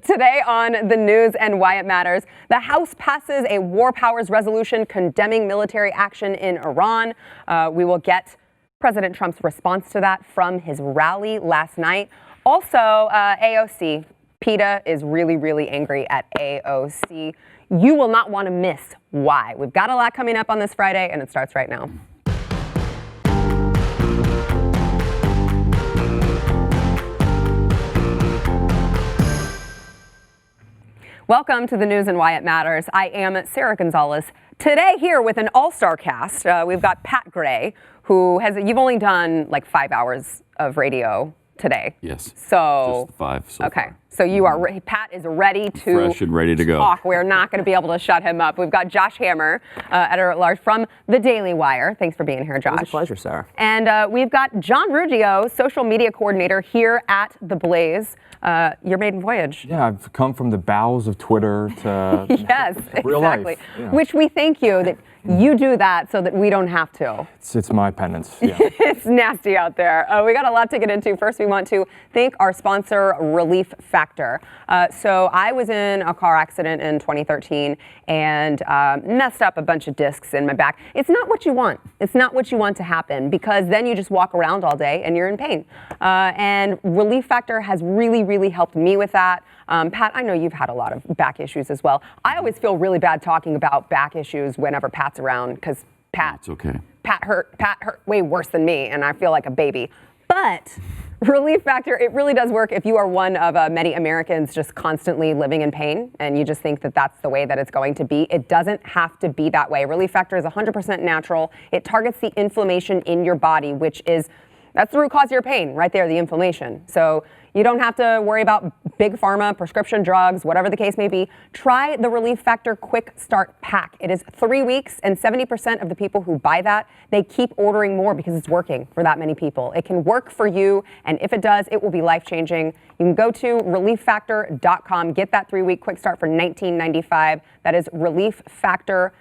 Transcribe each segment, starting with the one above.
Today on the news and why it matters, the House passes a war powers resolution condemning military action in Iran. We will get President Trump's response to that from his rally last night. Also, AOC. PETA is really, really angry at AOC. You will not want to miss why. We've got a lot coming up on this Friday, and it starts right now. Welcome to the news and why it matters. I am Sarah Gonzalez. Today here with an all-star cast, we've got Pat Gray, who you've only done like 5 hours of radio today. Yes. So just 5 so okay. far. So you are Pat is ready to fresh and ready to talk. go. We're not going to be able to shut him up. We've got Josh Hammer, editor-at-large from The Daily Wire. Thanks for being here, Josh. It was a pleasure, Sarah. And we've got John Ruggiero, social media coordinator here at The Blaze. Your maiden voyage. Yeah, I've come from the bowels of Twitter to yes, real exactly. life. Yeah. Which we thank you that you do that so that we don't have to. It's my penance. Yeah. It's nasty out there. We got a lot to get into. First, we want to thank our sponsor, Relief Factor. So I was in a car accident in 2013 and messed up a bunch of discs in my back. It's not what you want. It's not what you want to happen, because then you just walk around all day and you're in pain. And Relief Factor has really helped me with that. Pat, I know you've had a lot of back issues as well. I always feel really bad talking about back issues whenever Pat's around, because It's okay. Pat hurt way worse than me, and I feel like a baby. But Relief Factor, it really does work if you are one of many Americans just constantly living in pain and you just think that that's the way that it's going to be. It doesn't have to be that way. Relief Factor is 100% natural. It targets the inflammation in your body, that's the root cause of your pain, right there, the inflammation. So you don't have to worry about big pharma, prescription drugs, whatever the case may be. Try the Relief Factor Quick Start Pack. It is 3 weeks, and 70% of the people who buy that, they keep ordering more because it's working for that many people. It can work for you, and if it does, it will be life-changing. You can go to relieffactor.com, get that 3-week quick start for $19.95. That is relieffactor.com.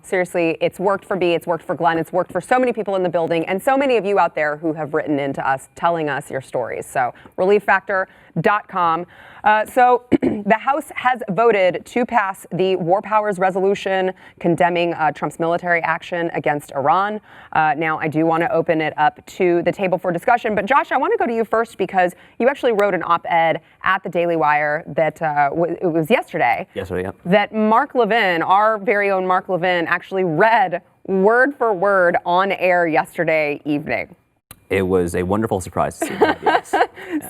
Seriously, it's worked for me, it's worked for Glenn, it's worked for so many people in the building, and so many of you out there who have written into us telling us your stories. So relieffactor.com. So the House has voted to pass the war powers resolution condemning Trump's military action against Iran. Now, I do want to open it up to the table for discussion. But Josh, I want to go to you first, because you actually wrote an op-ed at the Daily Wire that it was yesterday. Yesterday, yeah. That Mark Levin, our very own Mark Levin, actually read word for word on air yesterday evening. It was a wonderful surprise to see that, yes.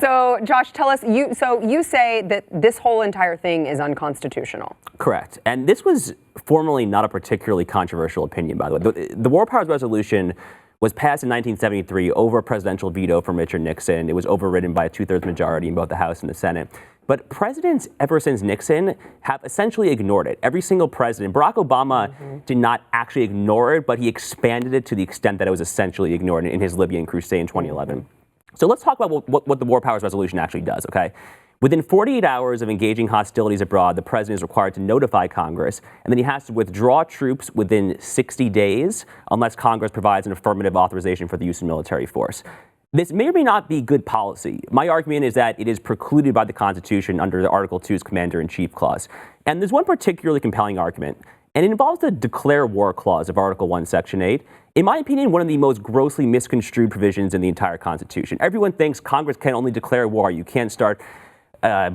So, Josh, tell us, you say that this whole entire thing is unconstitutional. Correct. And this was formerly not a particularly controversial opinion, by the way. The War Powers Resolution was passed in 1973 over a presidential veto from Richard Nixon. It was overridden by a 2/3 majority in both the House and the Senate. But presidents ever since Nixon have essentially ignored it. Every single president, Barack Obama did not actually ignore it, but he expanded it to the extent that it was essentially ignored in his Libyan crusade in 2011. So let's talk about what the War Powers Resolution actually does, okay? Within 48 hours of engaging hostilities abroad, the president is required to notify Congress, and then he has to withdraw troops within 60 days unless Congress provides an affirmative authorization for the use of military force. This may or may not be good policy. My argument is that it is precluded by the Constitution under the Article 2's Commander-in-Chief Clause. And there's one particularly compelling argument, and it involves the Declare War Clause of Article 1, Section 8. In my opinion, one of the most grossly misconstrued provisions in the entire Constitution. Everyone thinks Congress can only declare war. You can't start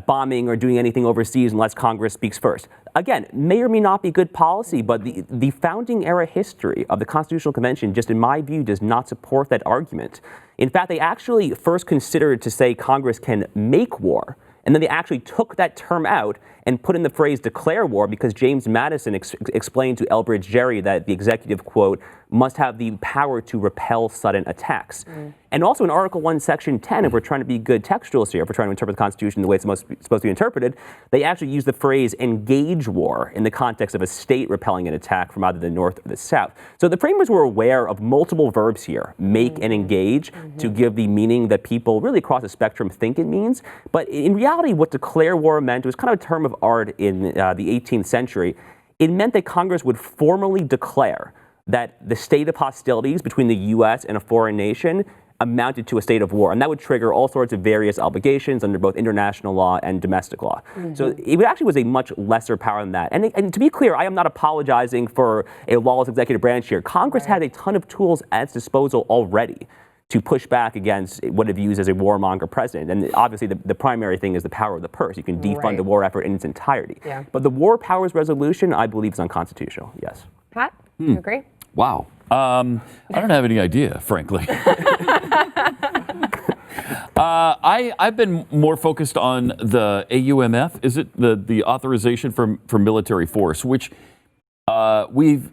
bombing or doing anything overseas unless Congress speaks first. Again, may or may not be good policy, but the founding era history of the Constitutional Convention, just in my view, does not support that argument. In fact, they actually first considered to say Congress can make war, and then they actually took that term out and put in the phrase declare war because James Madison explained to Elbridge Gerry that the executive, quote, must have the power to repel sudden attacks. And also in Article 1, Section 10, if we're trying to be good textualists here, if we're trying to interpret the Constitution the way it's supposed to be interpreted, they actually use the phrase engage war in the context of a state repelling an attack from either the North or the South. So the framers were aware of multiple verbs here, make and engage, to give the meaning that people really across the spectrum think it means. But in reality, what declare war meant was kind of a term of art in the 18th century. It meant that Congress would formally declare that the state of hostilities between the U.S. and a foreign nation amounted to a state of war, and that would trigger all sorts of various obligations under both international law and domestic law. So it actually was a much lesser power than that. And to be clear, I am not apologizing for a lawless executive branch here. Congress has a ton of tools at its disposal already to push back against what it views as a warmonger president. And obviously the primary thing is the power of the purse. You can defund the war effort in its entirety. Yeah. But the war powers resolution, I believe, is unconstitutional, yes. Pat, you agree? Wow. I don't have any idea, frankly. I've been more focused on the AUMF. Is it the authorization for military force, which we've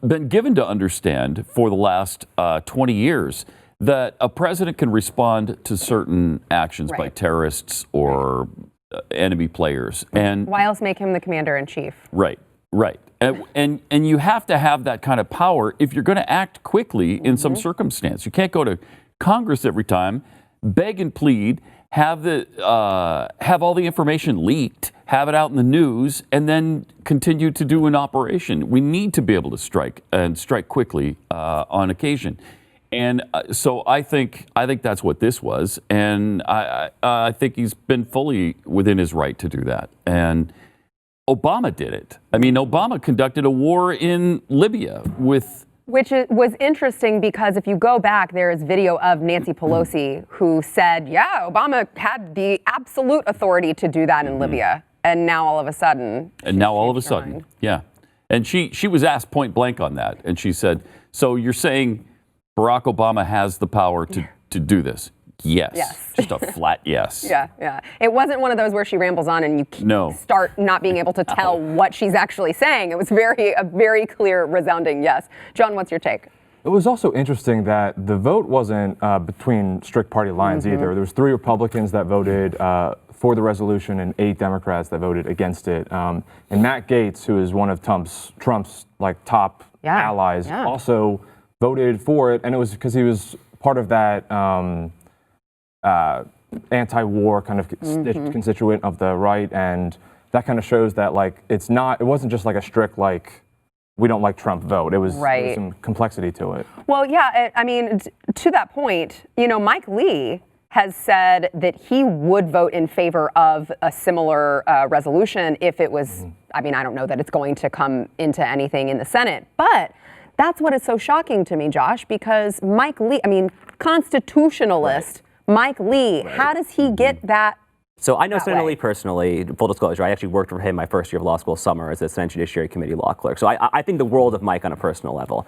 been given to understand for the last 20 years that a president can respond to certain actions by terrorists or enemy players. And why else make him the commander-in-chief? Right. And you have to have that kind of power if you're going to act quickly in some circumstance. You can't go to Congress every time, beg and plead, have all the information leaked, have it out in the news, and then continue to do an operation. We need to be able to strike quickly on occasion. And so I think that's what this was, and I think he's been fully within his right to do that. And Obama did it. I mean, Obama conducted a war in Libya with... Which was interesting because if you go back, there is video of Nancy Pelosi who said, yeah, Obama had the absolute authority to do that in Libya. And now all of a sudden... yeah. And she was asked point blank on that. And she said, so you're saying Barack Obama has the power to do this? Yes. Just a flat yes. Yeah. It wasn't one of those where she rambles on and you start not being able to tell what she's actually saying. It was a very clear, resounding yes. John, what's your take? It was also interesting that the vote wasn't between strict party lines either. There was 3 Republicans that voted for the resolution and 8 Democrats that voted against it. And Matt Gaetz, who is one of Trump's like top allies, also voted for it, and it was because he was part of that anti-war kind of constituent of the right, and that kind of shows that like it wasn't just like a strict like we don't like Trump vote. There was some complexity to it. Well, yeah, I mean, to that point, Mike Lee has said that he would vote in favor of a similar resolution if it was, I mean, I don't know that it's going to come into anything in the Senate, but that's what is so shocking to me, Josh, because Mike Lee, I mean, constitutionalist Mike Lee, how does he get that? So I know Senator Lee personally, full disclosure, I actually worked for him my first year of law school summer as a Senate Judiciary Committee law clerk. So I think the world of Mike on a personal level.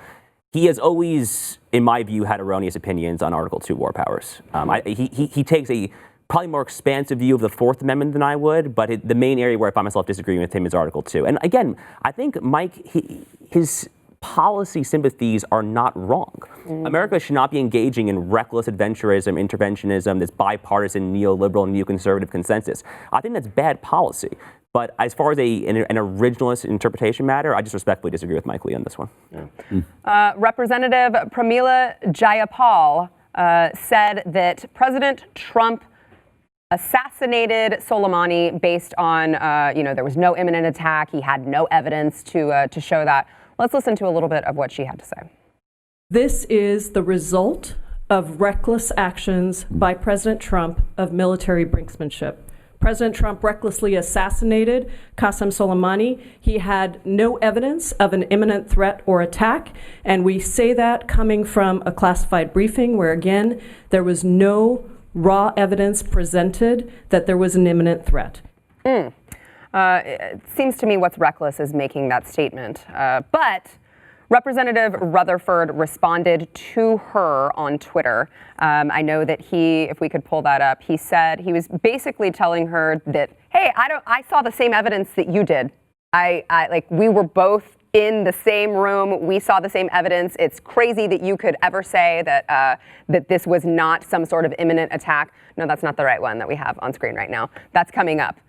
He has always, in my view, had erroneous opinions on Article 2 war powers. He takes a probably more expansive view of the Fourth Amendment than I would, but the main area where I find myself disagreeing with him is Article 2. And again, I think Mike, his policy sympathies are not wrong. America should not be engaging in reckless adventurism, interventionism, this bipartisan neoliberal, neoconservative consensus. I think that's bad policy. But as far as an originalist interpretation matter, I just respectfully disagree with Mike Lee on this one. Representative Pramila Jayapal said that President Trump assassinated Soleimani based on, there was no imminent attack. He had no evidence to show that. Let's listen to a little bit of what she had to say. This is the result of reckless actions by President Trump of military brinksmanship. President Trump recklessly assassinated Qasem Soleimani. He had no evidence of an imminent threat or attack, and we say that coming from a classified briefing where, again, there was no raw evidence presented that there was an imminent threat. It seems to me what's reckless is making that statement. But Representative Rutherford responded to her on Twitter. I know that if we could pull that up, he said he was basically telling her that, hey, I saw the same evidence that you did. We were both in the same room. We saw the same evidence. It's crazy that you could ever say that this was not some sort of imminent attack. No, that's not the right one that we have on screen right now. That's coming up.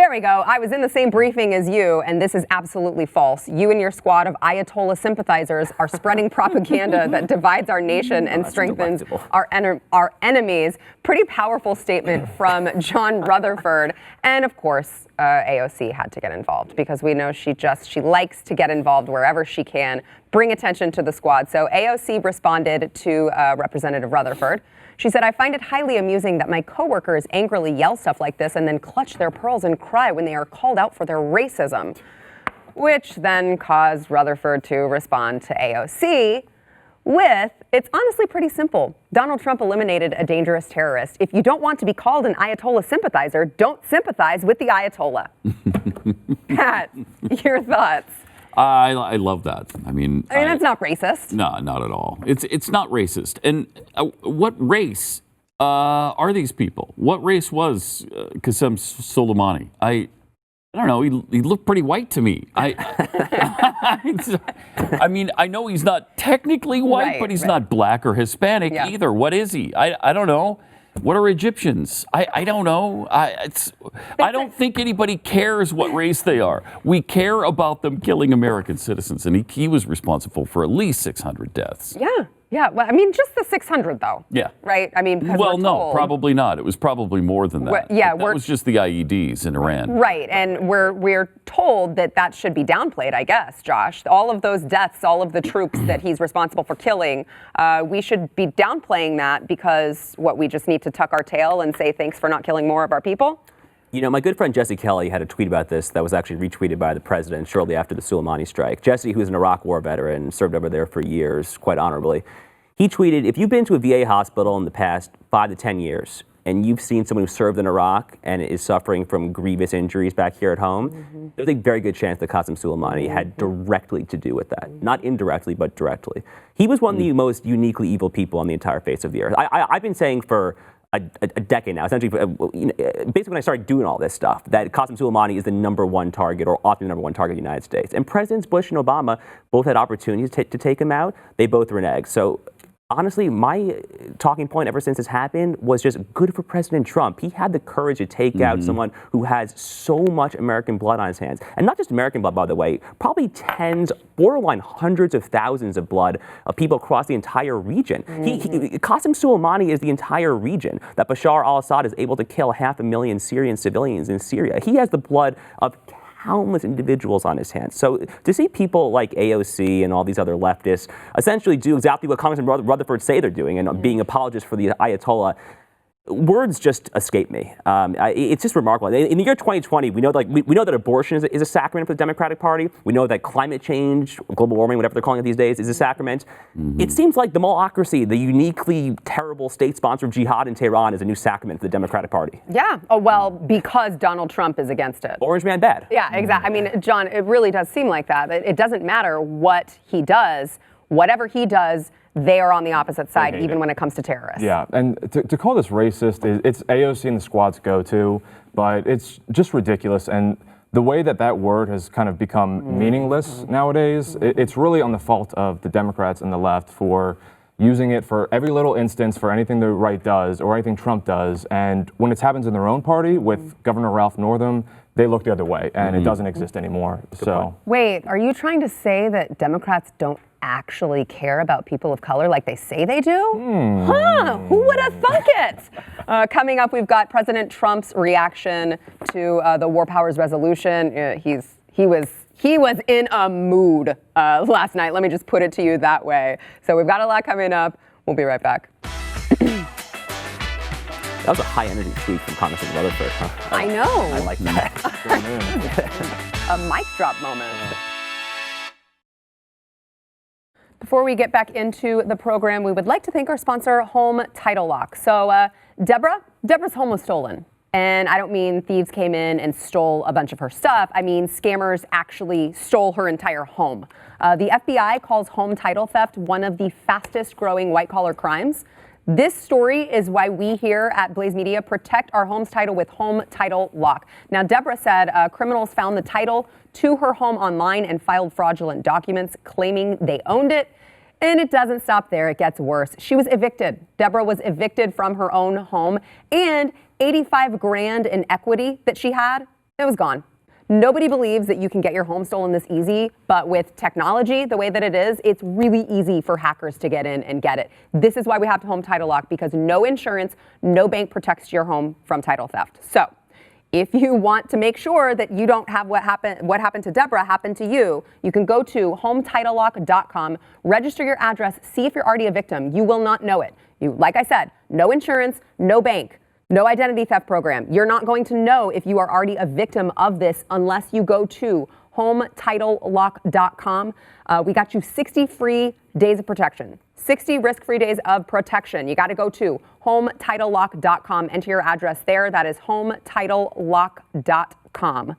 There we go. I was in the same briefing as you, and this is absolutely false. You and your squad of Ayatollah sympathizers are spreading propaganda that divides our nation and strengthens our enemies. Pretty powerful statement from John Rutherford. And of course, AOC had to get involved because we know she likes to get involved wherever she can, bring attention to the squad. So AOC responded to Representative Rutherford. She said, I find it highly amusing that my coworkers angrily yell stuff like this and then clutch their pearls and cry when they are called out for their racism, which then caused Rutherford to respond to AOC with, it's honestly pretty simple. Donald Trump eliminated a dangerous terrorist. If you don't want to be called an Ayatollah sympathizer, don't sympathize with the Ayatollah. Pat, your thoughts? I love that. I mean, that's not racist. No, not at all. It's not racist. And what race are these people? What race was Qasem Soleimani? I don't know. He looked pretty white to me. I mean, I know he's not technically white, but he's not black or Hispanic either. What is he? I don't know. What are Egyptians? I don't know. I don't think anybody cares what race they are. We care about them killing American citizens, and he was responsible for at least 600 deaths. Yeah. Well, I mean, just the 600 though. Yeah. Right. I mean, well, no, probably not. It was probably more than that. That was just the IEDs in Iran. Right, and we're told that should be downplayed, I guess, Josh. All of those deaths, all of the troops that he's responsible for killing, we should be downplaying that because we just need to tuck our tail and say thanks for not killing more of our people. You know, my good friend Jesse Kelly had a tweet about this that was actually retweeted by the president shortly after the Soleimani strike. Jesse, who's an Iraq war veteran, served over there for years, quite honorably. He tweeted, if you've been to a VA hospital in the past 5 to 10 years and you've seen someone who served in Iraq and is suffering from grievous injuries back here at home, there's a very good chance that Qasem Soleimani had directly to do with that. Not indirectly, but directly. He was one of the most uniquely evil people on the entire face of the earth. I've been saying for a decade now, essentially, basically when I started doing all this stuff, that Qasem Soleimani is the #1 target, or often the #1 target of the United States. And Presidents Bush and Obama both had opportunities to take him out. They both reneged. So honestly, my talking point ever since this happened was just good for President Trump. He had the courage to take out someone who has so much American blood on his hands. And not just American blood, by the way, probably tens, borderline hundreds of thousands of blood of people across the entire region. Qasem Soleimani is the entire region that Bashar al-Assad is able to kill 500,000 Syrian civilians in Syria. He has the blood of countless individuals on his hands. So to see people like AOC and all these other leftists essentially do exactly what Congressman Rutherford say they're doing and being apologists for the Ayatollah, words just escape me. It's just remarkable. In the year 2020, we know that abortion is a sacrament for the Democratic Party. We know that climate change, global warming, whatever they're calling it these days, is a sacrament. It seems like the Malacracy, the uniquely terrible state-sponsored jihad in Tehran, is a new sacrament for the Democratic Party. Yeah. Oh, well, because Donald Trump is against it. Orange man bad. Yeah, exactly. I mean, John, it really does seem like that. It doesn't matter what he does. Whatever he does, they are on the opposite side, even when it comes to terrorists. Yeah, and to call this racist, it's AOC and the squad's go-to, but it's just ridiculous. And the way that word has kind of become meaningless nowadays, it's really on the fault of the Democrats and the left for using it for every little instance, for anything the right does or anything Trump does. And when it happens in their own party with Governor Ralph Northam, they look the other way, and it doesn't exist anymore. So wait, are you trying to say that Democrats don't actually care about people of color like they say they do? Huh? Who would have thunk it? Coming up, we've got President Trump's reaction to the War Powers resolution. He was in a mood last night. Let me just put it to you that way. So we've got a lot coming up. We'll be right back. That was a high-energy tweet from Congressman Rutherford. Huh? I know. I like that. A mic drop moment. Before we get back into the program, we would like to thank our sponsor, Home Title Lock. So, Deborah's home was stolen. And I don't mean thieves came in and stole a bunch of her stuff. I mean scammers actually stole her entire home. The FBI calls home title theft one of the fastest growing white-collar crimes. This story is why we here at Blaze Media protect our home's title with Home Title Lock. Now, Deborah said criminals found the title to her home online and filed fraudulent documents claiming they owned it. And it doesn't stop there. It gets worse. She was evicted. Deborah was evicted from her own home, and $85,000 in equity that she had It was gone. Nobody believes that you can get your home stolen this easy, but with technology the way that it is, it's really easy for hackers to get in and get it. This is why we have home title lock, because no insurance, no bank protects your home from title theft. So if you want to make sure that you don't have what happened to Deborah happen to you, you can go to HometitleLock.com, register your address, see if you're already a victim. You will not know it. Like I said, no insurance, no bank. No identity theft program. You're not going to know if you are already a victim of this unless you go to HometitleLock.com. We got you 60 free days of protection, 60 risk-free days of protection. You got to go to HometitleLock.com. Enter your address there. That is HometitleLock.com.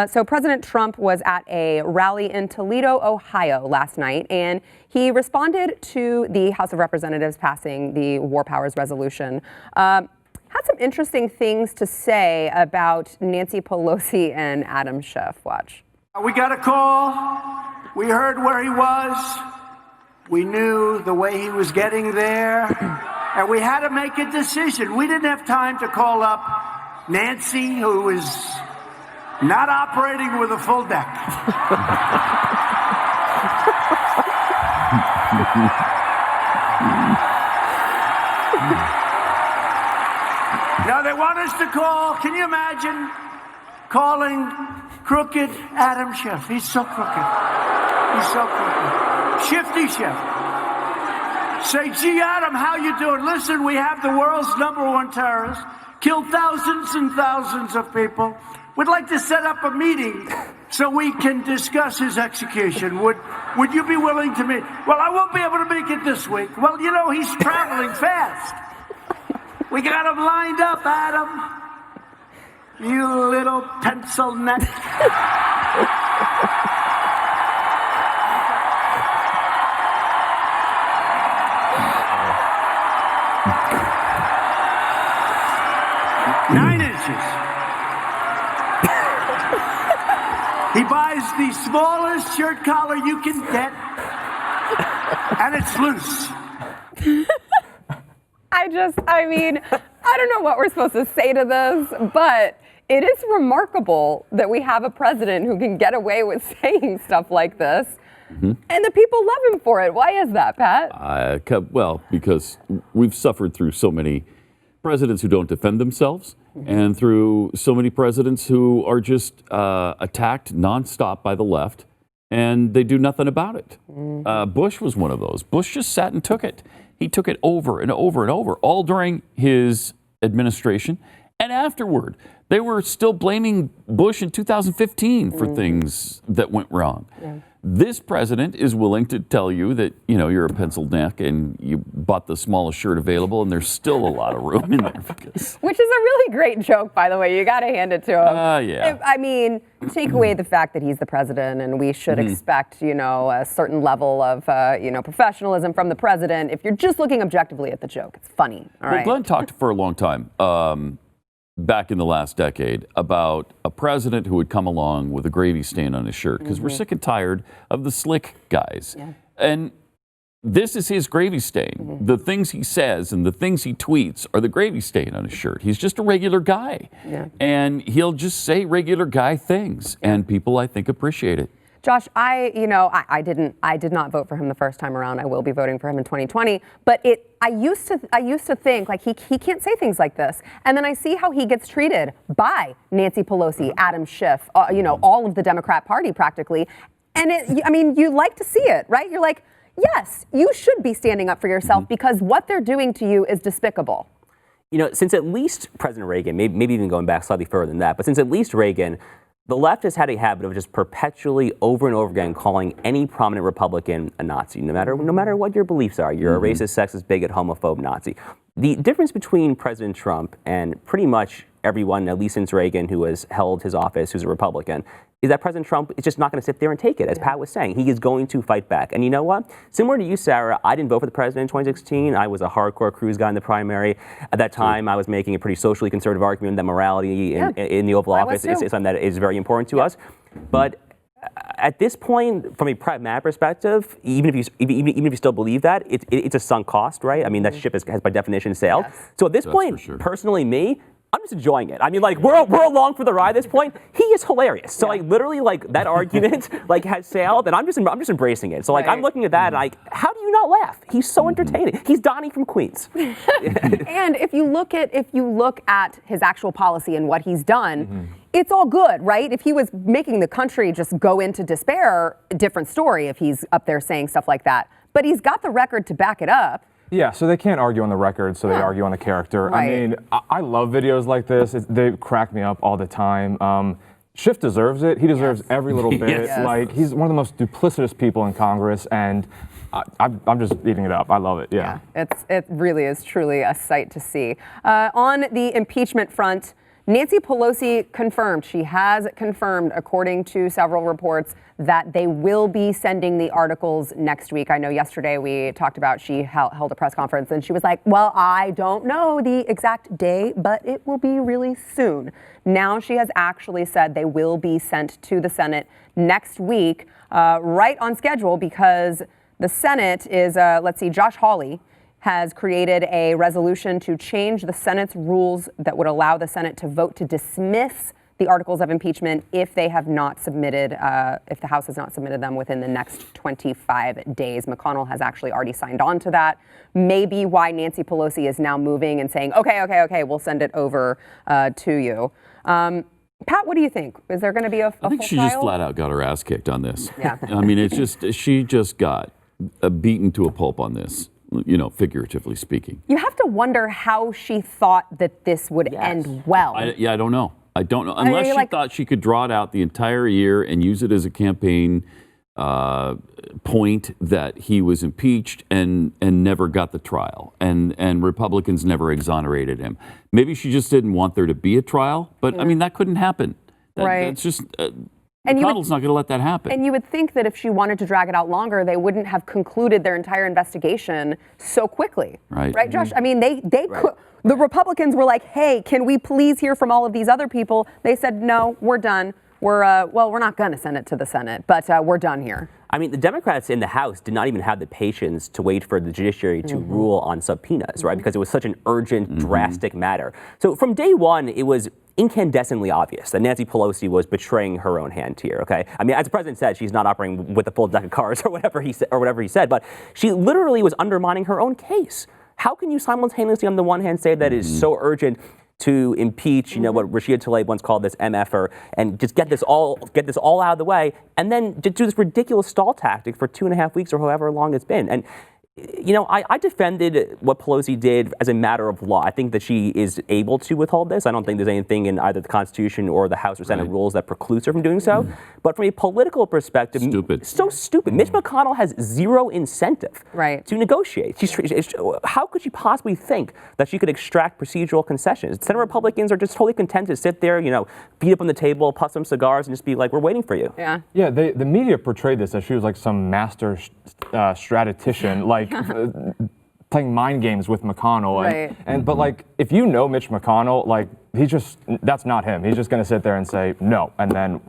So President Trump was at a rally in Toledo, Ohio last night, and he responded to the House of Representatives passing the War Powers Resolution. Had some interesting things to say about Nancy Pelosi and Adam Schiff. Watch. We got a call. We heard where he was. We knew the way he was getting there. And we had to make a decision. We didn't have time to call up Nancy, who was not operating with a full deck. Now they want us to call. Can you imagine calling crooked Adam Schiff? He's so crooked. He's so crooked. Shifty Schiff. Say, gee, Adam, how you doing? Listen, we have the world's #1 terrorist, killed thousands and thousands of people. We'd like to set up a meeting so we can discuss his execution. Would you be willing to meet? Well, I won't be able to make it this week. Well, you know, he's traveling fast. We got him lined up, Adam. You little pencil neck. Nine inches. He buys the smallest shirt collar you can get, and it's loose. I don't know what we're supposed to say to this, but it is remarkable that we have a president who can get away with saying stuff like this, and the people love him for it. Why is that, Pat? Well, because we've suffered through so many presidents who don't defend themselves, and through so many presidents who are just attacked nonstop by the left, and they do nothing about it. Bush was one of those. Bush just sat and took it. He took it over and over and over, all during his administration and afterward. They were still blaming Bush in 2015 for things that went wrong. Yeah. This president is willing to tell you that, you know, you're a pencil neck and you bought the smallest shirt available, and there's still a lot of room in there. Which is a really great joke, by the way. You got to hand it to him. Yeah. I mean, take away the fact that he's the president, and we should expect, you know, a certain level of, professionalism from the president. If you're just looking objectively at the joke, it's funny. All right. Glenn talked for a long time, back in the last decade, about a president who would come along with a gravy stain on his shirt, because we're sick and tired of the slick guys. Yeah. And this is his gravy stain. The things he says and the things he tweets are the gravy stain on his shirt. He's just a regular guy. Yeah. And he'll just say regular guy things. And people, I think, appreciate it. Josh, I did not vote for him the first time around. I will be voting for him in 2020. But I used to think like he can't say things like this. And then I see how he gets treated by Nancy Pelosi, Adam Schiff, all of the Democrat Party practically. And you like to see it, right? You're like, yes, you should be standing up for yourself because what they're doing to you is despicable. You know, since at least President Reagan, maybe even going back slightly further than that, but since at least Reagan, the left has had a habit of just perpetually, over and over again, calling any prominent Republican a Nazi, no matter what your beliefs are. You're a racist, sexist, bigot, homophobe, Nazi. The difference between President Trump and pretty much everyone, at least since Reagan, who has held his office, who's a Republican, is that President Trump is just not going to sit there and take it, as Pat was saying. He is going to fight back. And you know what? Similar to you, Sarah, I didn't vote for the president in 2016. I was a hardcore Cruz guy in the primary. At that time, I was making a pretty socially conservative argument that morality in the Oval Office is something that is very important to us. But at this point, from a pragmatic perspective, even if you still believe that, it's a sunk cost, right? I mean, that ship has by definition sailed. Yes. So at this point, personally, I'm just enjoying it. I mean, like, we're along for the ride at this point. He is hilarious. So, like, literally, like, that argument, like, has sailed, and I'm just embracing it. So, like, I'm looking at that, and, like, how do you not laugh? He's so entertaining. He's Donnie from Queens. And if you look at his actual policy and what he's done, it's all good, right? If he was making the country just go into despair, different story if he's up there saying stuff like that. But he's got the record to back it up. Yeah, so they can't argue on the record, so they argue on the character. Right. I mean, I love videos like this. They crack me up all the time. Schiff deserves it. He deserves every little bit. Yes. Like, he's one of the most duplicitous people in Congress, and I'm just eating it up. I love it, yeah. It really is truly a sight to see. On the impeachment front, Nancy Pelosi confirmed, she has confirmed, according to several reports, that they will be sending the articles next week. I know yesterday we talked about she held a press conference and she was like, well, I don't know the exact day, but it will be really soon. Now she has actually said they will be sent to the Senate next week, right on schedule, because the Senate is, Josh Hawley has created a resolution to change the Senate's rules that would allow the Senate to vote to dismiss the articles of impeachment if they have not submitted, if the House has not submitted them within the next 25 days. McConnell has actually already signed on to that. Maybe why Nancy Pelosi is now moving and saying, okay, we'll send it over to you. Pat, what do you think? Is there going to be a I think full she trial? just flat out got her ass kicked on this. Yeah. I mean, she just got beaten to a pulp on this, figuratively speaking. You have to wonder how she thought that this would end well. I don't know. I don't know. Unless she thought she could draw it out the entire year and use it as a campaign point that he was impeached and never got the trial, and Republicans never exonerated him. Maybe she just didn't want there to be a trial, but I mean, that couldn't happen. That's just McConnell's not going to let that happen. And you would think that if she wanted to drag it out longer, they wouldn't have concluded their entire investigation so quickly. Right, Josh? I mean, they could. The Republicans were like, hey, can we please hear from all of these other people? They said, no, we're done. We're not going to send it to the Senate, but we're done here. I mean, the Democrats in the House did not even have the patience to wait for the judiciary to rule on subpoenas, right? Because it was such an urgent, drastic matter. So from day one, it was incandescently obvious that Nancy Pelosi was betraying her own hand here, okay? I mean, as the president said, she's not operating with a full deck of cards or whatever he said, but she literally was undermining her own case. How can you simultaneously, on the one hand, say that it is so urgent to impeach, what Rashida Tlaib once called this MFer, and just get this all out of the way, and then to do this ridiculous stall tactic for 2.5 weeks or however long it's been? And I defended what Pelosi did as a matter of law. I think that she is able to withhold this. I don't think there's anything in either the Constitution or the House or Senate rules that precludes her from doing so. But from a political perspective, so stupid. Mitch McConnell has zero incentive to negotiate. How could she possibly think that she could extract procedural concessions? Senate Republicans are just totally content to sit there, beat up on the table, puff some cigars, and just be like, we're waiting for you. Yeah. Yeah, the media portrayed this as she was like some master strategician, like playing mind games with McConnell. But like, if you know Mitch McConnell, like that's not him. He's just going to sit there and say no, and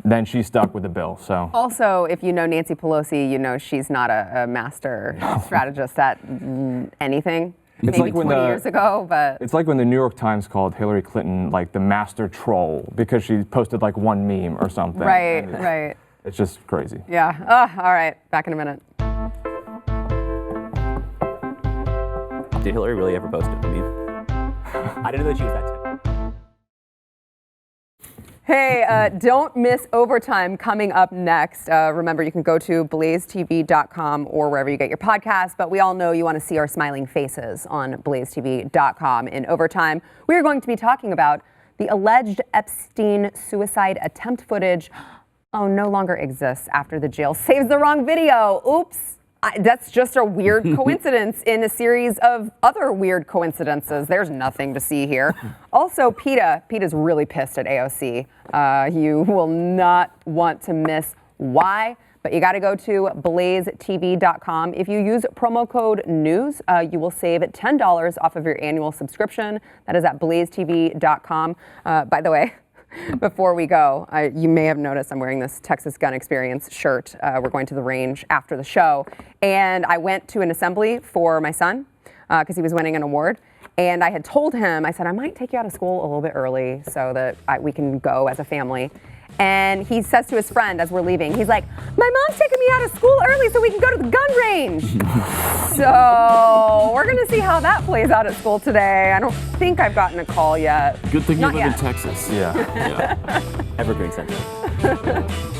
then she's stuck with the bill. So also, if you know Nancy Pelosi, she's not a master strategist at anything. It's Maybe like 20 years ago, but it's like when the New York Times called Hillary Clinton like the master troll because she posted like one meme or something. Right. It's just crazy. Yeah. All right. Back in a minute. Did Hillary really ever post a meme? I didn't know that she was that type. Hey, don't miss Overtime coming up next. Remember, you can go to BlazeTV.com or wherever you get your podcasts, but we all know you want to see our smiling faces on BlazeTV.com. In Overtime, we are going to be talking about the alleged Epstein suicide attempt footage. No longer exists after the jail saves the wrong video. Oops. That's just a weird coincidence in a series of other weird coincidences. There's nothing to see here. Also, PETA's really pissed at AOC. You will not want to miss why, but you got to go to BlazeTV.com. If you use promo code NEWS, you will save $10 off of your annual subscription. That is at BlazeTV.com. By the way, before we go, you may have noticed I'm wearing this Texas Gun Experience shirt. We're going to the range after the show. And I went to an assembly for my son because he was winning an award. And I had told him, I said, I might take you out of school a little bit early so that we can go as a family. And he says to his friend as we're leaving, he's like, my mom's taking me out of school early so we can go to the gun range. So we're going to see how that plays out at school today. I don't think I've gotten a call yet. Good thing you Not live in yet. Texas. Yeah. Evergreen sentiment.